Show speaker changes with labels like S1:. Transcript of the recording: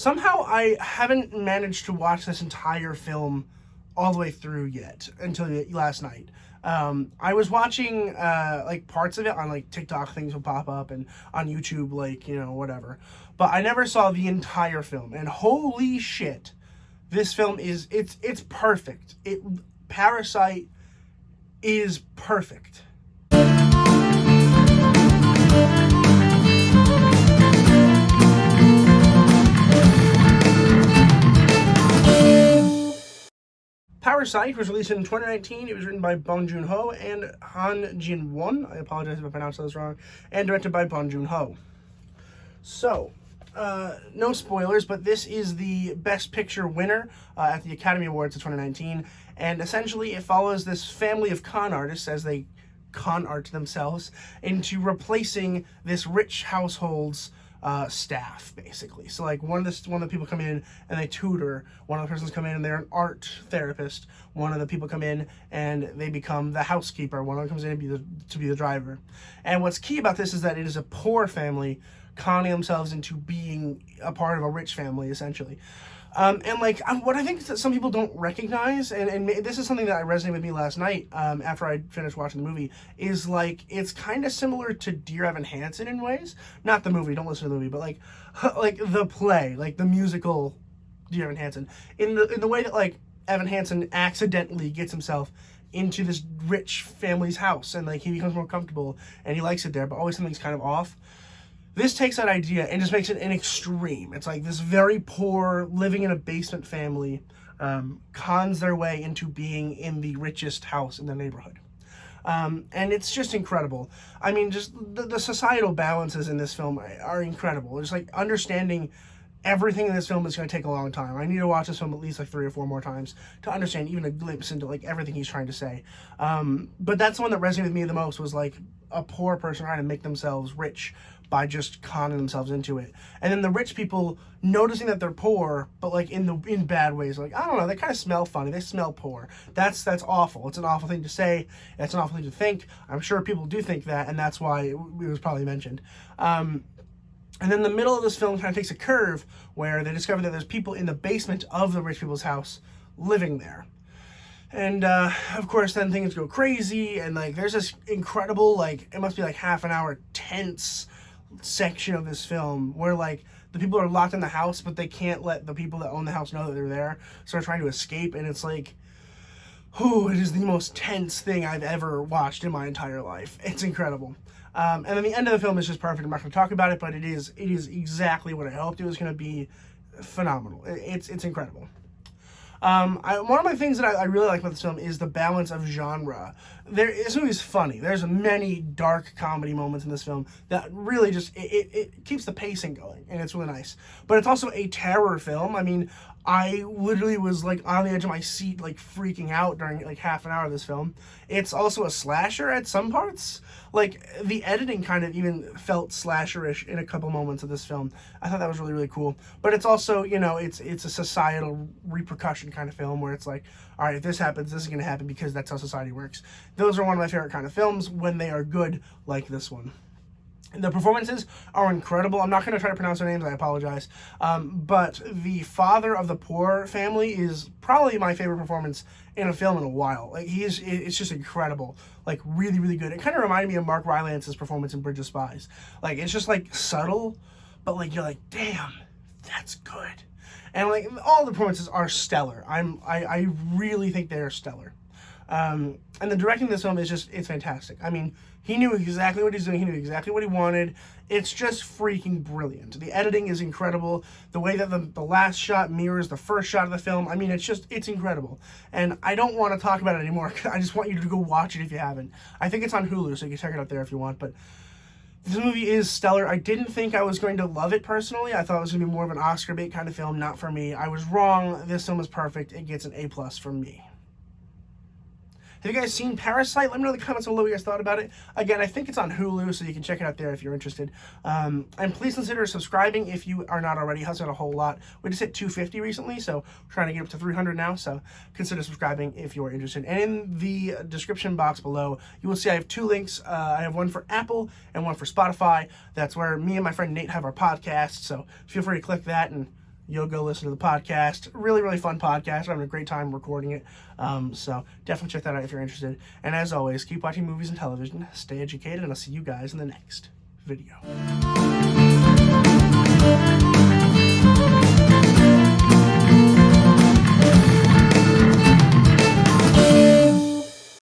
S1: Somehow I haven't managed to watch this entire film all the way through yet until last night. I was watching like parts of it on like TikTok, things would pop up, and on YouTube, like, you know, whatever. But I never saw the entire film, and holy shit, this film is it's perfect. Parasite is perfect. Parasite was released in 2019. It was written by Bong Joon-ho and Han Jin-won. I apologize if I pronounced those wrong. And directed by Bong Joon-ho. So, no spoilers, but this is the Best Picture winner at the Academy Awards of 2019. And essentially, it follows this family of con artists as they con art themselves into replacing this rich household's staff, basically. So like one of the people come in and they tutor, one of the persons come in and they're an art therapist, one of the people come in and they become the housekeeper, one of them comes in to be the driver. And what's key about this is that it is a poor family conning themselves into being a part of a rich family, essentially. And like what I think that some people don't recognize, and this is something that resonated with me last night after I finished watching the movie, is like it's kind of similar to Dear Evan Hansen in ways. Not the movie, don't listen to the movie, but like the play, like the musical Dear Evan Hansen, in the way that like Evan Hansen accidentally gets himself into this rich family's house, and like he becomes more comfortable and he likes it there, but always something's kind of off. This takes that idea and just makes it an extreme. It's like this very poor, living in a basement family cons their way into being in the richest house in the neighborhood. And it's just incredible. I mean, just the societal balances in this film are incredible. It's like understanding everything in this film is going to take a long time. I need to watch this film at least like 3 or 4 more times to understand even a glimpse into like everything he's trying to say. But that's the one that resonated with me the most, was like a poor person trying to make themselves rich by just conning themselves into it. And then the rich people noticing that they're poor, but like in bad ways. Like, I don't know, they kind of smell funny. They smell poor. That's awful. It's an awful thing to say. It's an awful thing to think. I'm sure people do think that, and that's why it was probably mentioned. And then the middle of this film kind of takes a curve where they discover that there's people in the basement of the rich people's house living there. And, of course, then things go crazy, and, like, there's this incredible, like, it must be, like, half an hour tense section of this film where, like, the people are locked in the house, but they can't let the people that own the house know that they're there, so they're trying to escape, and it's, like, it is the most tense thing I've ever watched in my entire life. It's incredible. And then the end of the film is just perfect. I'm not going to talk about it, but it is exactly what I hoped it was going to be. Phenomenal. It's incredible. One of my things that I really like about this film is the balance of genre. This movie is funny. There's many dark comedy moments in this film that really just, it keeps the pacing going, and it's really nice. But it's also a terror film. I mean, I literally was like on the edge of my seat, like freaking out during like half an hour of this film. It's also a slasher at some parts. Like the editing kind of even felt slasherish in a couple moments of this film. I thought that was really, really cool. But it's also, you know, it's a societal repercussion kind of film where it's like, all right, if this happens, this is going to happen because that's how society works. Those are one of my favorite kind of films when they are good like this one. The performances are incredible. I'm not going to try to pronounce their names. I apologize. But the father of the poor family is probably my favorite performance in a film in a while. Like it's just incredible. Like really, really good. It kind of reminded me of Mark Rylance's performance in Bridge of Spies. Like it's just like subtle, but like you're like, damn, that's good. And like all the performances are stellar. I really think they are stellar. And the directing of this film is it's fantastic. I mean, he knew exactly what he's doing. He knew exactly what he wanted. It's just freaking brilliant. The editing is incredible. The way that the last shot mirrors the first shot of the film. I mean, it's incredible. And I don't want to talk about it anymore. I just want you to go watch it if you haven't. I think it's on Hulu, so you can check it out there if you want. But this movie is stellar. I didn't think I was going to love it personally. I thought it was going to be more of an Oscar bait kind of film. Not for me. I was wrong. This film is perfect. It gets an A+ from me. Have you guys seen Parasite? Let me know in the comments below what you guys thought about it. Again, I think it's on Hulu, so you can check it out there if you're interested. And please consider subscribing if you are not already. It hasn't a whole lot. We just hit 250 recently, so we're trying to get up to 300 now, so consider subscribing if you are interested. And in the description box below, you will see I have 2 links. I have one for Apple and one for Spotify. That's where me and my friend Nate have our podcast, so feel free to click that and you'll go listen to the podcast. Really, really fun podcast. We're having a great time recording it. So definitely check that out if you're interested. And as always, keep watching movies and television. Stay educated, and I'll see you guys in the next video.